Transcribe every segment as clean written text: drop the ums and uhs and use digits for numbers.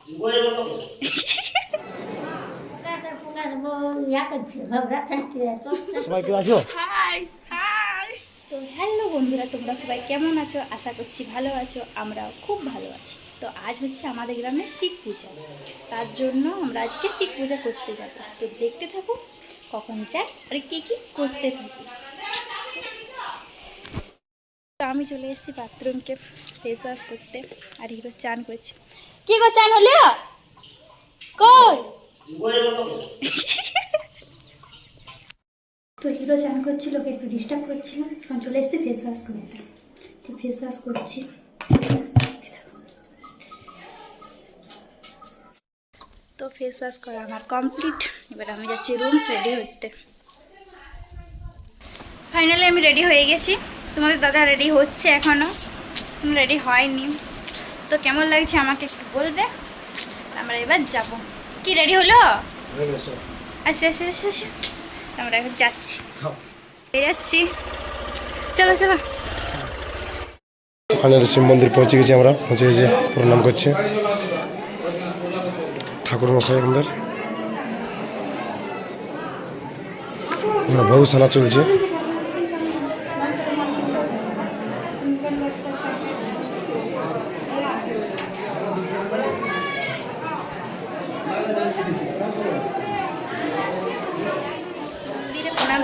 তো হ্যালো বন্ধুরা, তোমরা সবাই কেমন আছো? আশা করছি ভালো আছো। আমরাও খুব ভালো আছি। তো আজ হচ্ছে আমাদের গ্রামের শিব পূজা, তার জন্য আমরা আজকে শিব পূজা করতে যাব। তো দেখতে থাকো কখন যাই আর কি কি করতে থাকি। তো আমি চলে এসেছি বাথরুমকে ফেস ওয়াশ করতে, আর হিরো চান করছে। কি গো, চান হলো? কই তো হিরো চান করছিল, ওকে একটু ডিস্টার্ব করছিলাম। এখন চলে এসেছি ফেস ওয়াশ করতে। তো ফেস ওয়াশ করছি। তো ফেস ওয়াশ করা আমার কমপ্লিট। এবার আমি যাচ্ছি রুম রেডি হতে। ফাইনালি আমি রেডি হয়ে গেছি। তোমাদের দাদা রেডি হচ্ছে, এখনও রেডি হয়নি। তো কেমন লাগছে আমাকে একটু বলবে। আমরা এবার যাব। কি রেডি হলো? আচ্ছা আচ্ছা আচ্ছা আচ্ছা, আমরা এখন যাচ্ছি। চলো চলো। ফাইনালি শিব মন্দির পৌঁছে গেছি। আমরা পৌঁছে গেছি, প্রণাম করছি ঠাকুর মশাই। আমাদের বহু সালা চলছে।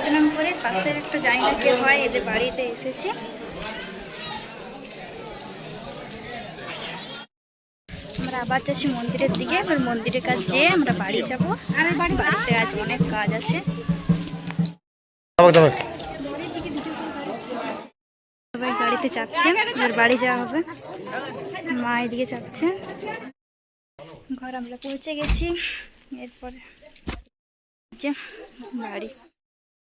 প্রণাম করে পাশের একটা জানি না কে হয়, এদের বাড়িতে এসেছি। আমরা আবার যাচ্ছি মন্দিরের দিকে। এবার মন্দিরের কাজ যেয়ে আমরা বাড়ি যাবো। আর বাড়িতে আজ অনেক কাজ আছে। সবাই গাড়িতে চাপছে, এবার বাড়ি যাওয়া হবে। মা এদিকে চাপছে। ঘর আমরা পৌঁছে গেছি। এরপরে বাড়ি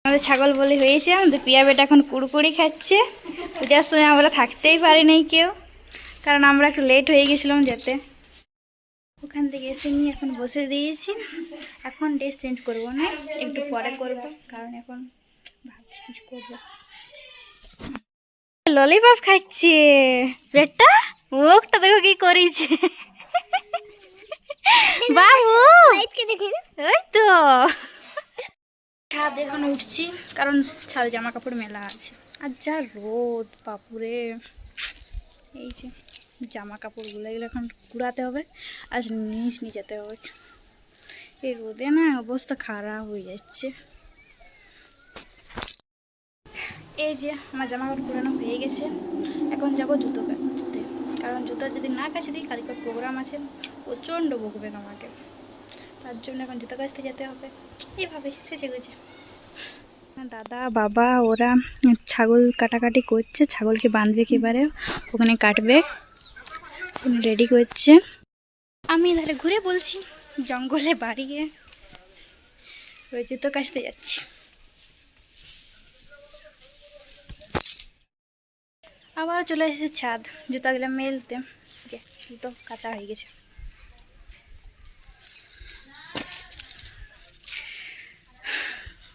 আমাদের ছাগল বলি হয়েছে। আমাদের পিয়া বেটা এখন কুড়কুড়ি খাচ্ছে। পূজার সময় আমরা থাকতেই পারি নাই কেউ, কারণ আমরা একটু লেট হয়ে গেছিলাম যেতে। ওখান থেকে এসে নিয়ে এখন বসে দিয়েছি। এখন ড্রেস চেঞ্জ করবো না, একটু পরে করব, কারণ এখন ভাবছি কিছু করবো। ললিপপ খাচ্ছে বেটা, মুখটা দেখো কি করেছে বাবু। ওই তো ছাদ এখন উঠছি, কারণ ছাদে জামা কাপড় মেলা আছে। আর যা রোদ বাপুরে, এই যে জামা কাপড়গুলো এগুলো এখন কুড়াতে হবে আর নিয়ে যেতে হবে। এই রোদে না অবস্থা খারাপ হয়ে যাচ্ছে। এই যে আমার জামা কাপড় কুড়ানো হয়ে গেছে। এখন যাব জুতো কাচতে, কারণ জুতো যদি না কাছে দিই কালকে প্রোগ্রাম আছে, প্রচণ্ড বকবে আমাকে। তার জন্য এখন জুতো কাচতে যেতে হবে। এইভাবে সেচে গুছে দাদা বাবা ওরা ছাগল কাটাকাটি করছে। ছাগলকে বাঁধবে একেবারে, ওখানে কাটবে, রেডি করছে। আমি এধারে ঘুরে বলছি জঙ্গলে বাড়িয়ে ওই জুতো কাচতে যাচ্ছি। আবার চলে এসেছে ছাদ, জুতাগুলো মেলতে। জুতো কাঁচা হয়ে গেছে।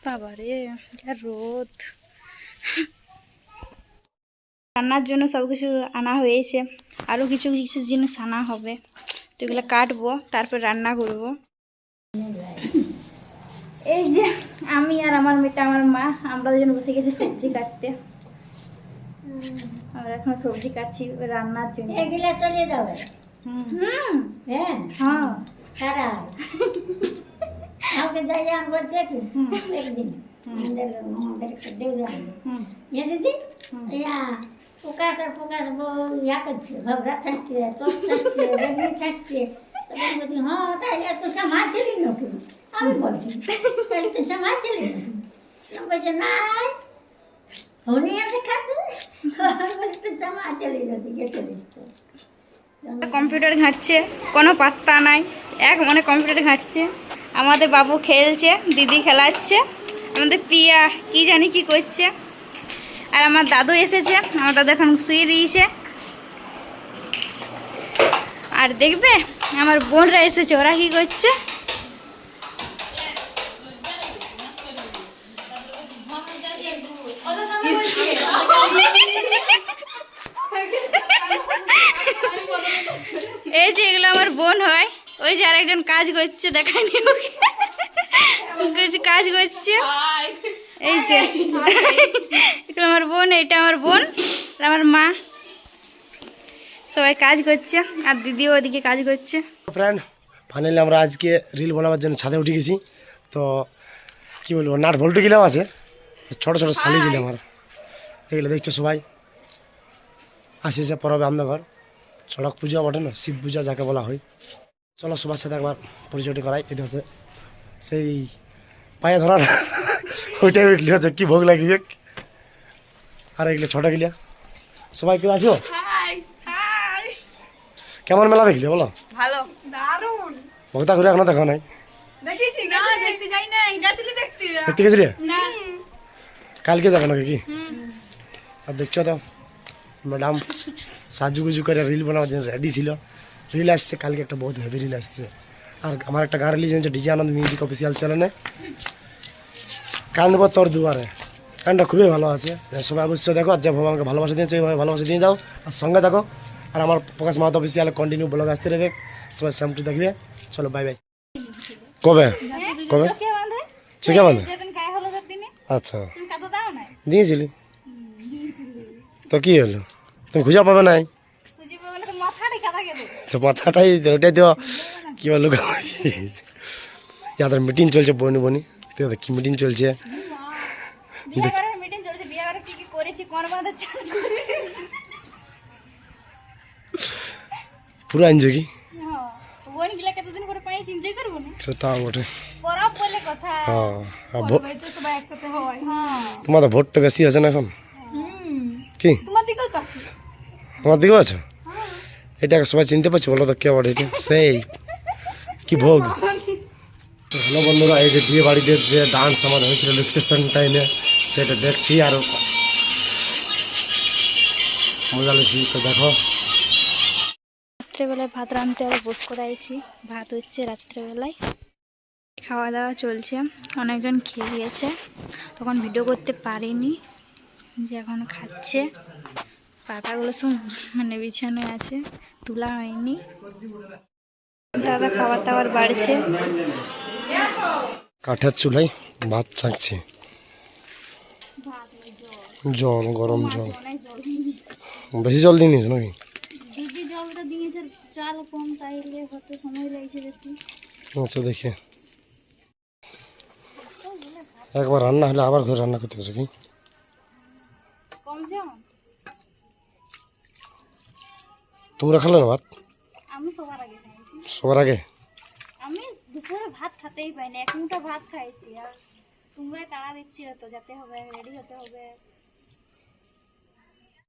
বাবারে যা রোদ। রান্নার জন্য সব কিছু আনা হয়েছে, আরও কিছু কিছু জিনিস আনা হবে। তো এগুলো কাটবো, তারপর রান্না করব। এই যে আমি আর আমার মেয়েটা, আমার মা, আমরা দুজন বসে গেছি সবজি কাটতে। আমরা এখন সবজি কাটছি রান্নার জন্য। এগুলা চলে যাবে। হ্যাঁ হ্যাঁ সারা আমাকে যাই আনবো দেখি একদিন আমাদের দেউলে ইয়ে দিদি ইয়া ফোকাস ইয়া করছে ভবরা থাকছে তোর থাকছে বেগুনি থাকছে। তখন বলছি হ্যাঁ তাই তো সামাচ্ছিলি নাকি? আমি বলছি তাহলে তো সামাচ্ছিলি নাকি? বলছে নাই হনি আছে খাতে বলছি সামা চলে যাবে গেছে দিচ্ছে। কম্পিউটার ঘাঁটছে, কোনো পাত্তা নাই। এক মনে কম্পিউটার ঘাঁটছে। আমাদের বাবু খেলছে, দিদি খেলাচ্ছে, আমাদের পিয়া কি জানি কি করছে। আর আমার দাদু এসেছে, আমার দাদু এখন শুয়ে দিয়েছে। আর দেখবে আমার বোনরা এসেছে, ওরা কি করছে। এই যে এগুলো আমার বোন হয়, ওই যে আরেকজন কাজ করছে, দেখানি ওকে কিছু কাজ করছে। এই যে এটা আমার বোন, এটা আমার বোন, আর আমার মা, সবাই কাজ করছে, আর দিদিও ওদিকে কাজ করছে। ফ্রেন্ড ফাইনালি আমরা আজকে রিল বানাবার জন্য ছাদে উঠে গেছি। তো কি বলবো, নাট ভল্টু গিলাম আছে, ছোটো ছোটো শালি গিলাম আর এগুলো দেখছো সবাই আসিছে পরবে আমাদের ঘর। সড়ক পূজা বটে না, শিব পূজা যাকে বলা হয়। চলো সবার সাথে একবার পরিচয়টি করাই। এটা হচ্ছে সেই পায়ে ধরার ওইটাই উঠলি হচ্ছে কি ভোগ লাগবে। আর এগুলো ছোটো গিলা সবাই কেউ আসো। কেমন মেলা দেখলি বলো? ভালো, দারুণ। ভক্তা করে এখনো দেখো নাই? দেখেছি না, দেখতে যাই না, গেছিলি দেখতে? দেখতে গেছিলি? না, কালকে যাবে নাকি কি? আর দেখছো তো ম্যাডাম সাজুগুজু করে রিল বানাবার জন্য রেডি ছিল। রিল আসছে কালকে, একটা বহুত হেভি রিল আসছে। আর আমার একটা গান রিলিজ হয়েছে ডিজে আনন্দ মিউজিক অফিসিয়াল চ্যানেলে, কান্দব তোর দুয়ারে। গানটা খুবই ভালো আছে, সবাই অবশ্যই দেখো। আর যেভাবে আমাকে ভালোবাসা দিয়েছে ওইভাবে ভালোবাসা দিয়ে যাও, আর সঙ্গে দেখো। আর আমার প্রকাশ মাহাতো অফিসিয়াল কন্টিনিউ ব্লগ আসতে রেখে সবাই স্যামটি দেখবে। চলো বাই বাই। কবে কবে শিখে বাঁধে? আচ্ছা দিয়েছিলি তো কি হলো? তুমি খুঁজে পাবে নাই তো মাথাটাই ওটাই তো কি বললো, ইয়াদের মিটিং চলছে বনি বনি। তোদের কি মিটিং চলছে? পুরো এনজয় কি সেটা বটে। হ্যাঁ আর তোমার তো ভোটটা বেশি আছে না এখন কি? তোমার দিকেও আছে? এটাকে সবাই চিনতে পারছো বলো তো কে বটে এটা? সেই কি ভোগ। তো হ্যালো বন্ধুরা, এই যে বিয়ে বাড়িতে যে ডান্স আমাদের হয়েছিল রিসেপশন টাইমে, সেটা দেখছি আর মজা লেছি। তো দেখো রাত্রেবেলায় ভাত রাঁধতে আর বস করে আইছি, ভাত হচ্ছে রাত্রেবেলায়, খাওয়া দাওয়া চলছে। অনেকজন খেয়ে গিয়েছে, তখন ভিডিও করতে পারিনি, যে এখন খাচ্ছে। পাতাগুলো সব মানে বিছানো আছে, তোলা হয়নি। দাদা খাবার টাবার বাড়ছে, কাঠের চুলাই ভাত ছাঁকছে, জল গরম জল। বেশি জল দিয়ে নিস নাকি? দিদি জলটা দিয়েছে, চাল কম, তাইলে হতে সময় লাগছে বেশি। আচ্ছা দেখে একবার রান্না হলে আবার ঘরে রান্না করতে গেছে কি? কম জল। তোমরা খালে না ভাত? আমি সবার আগে খাইছি। সবার আগে? আমি দুপুরে ভাত খেতেই পাইনি, এক মুঠো ভাত খাইছি। আর তোমরা তাড়া দিচ্ছিল তো যাতে হবে রেডি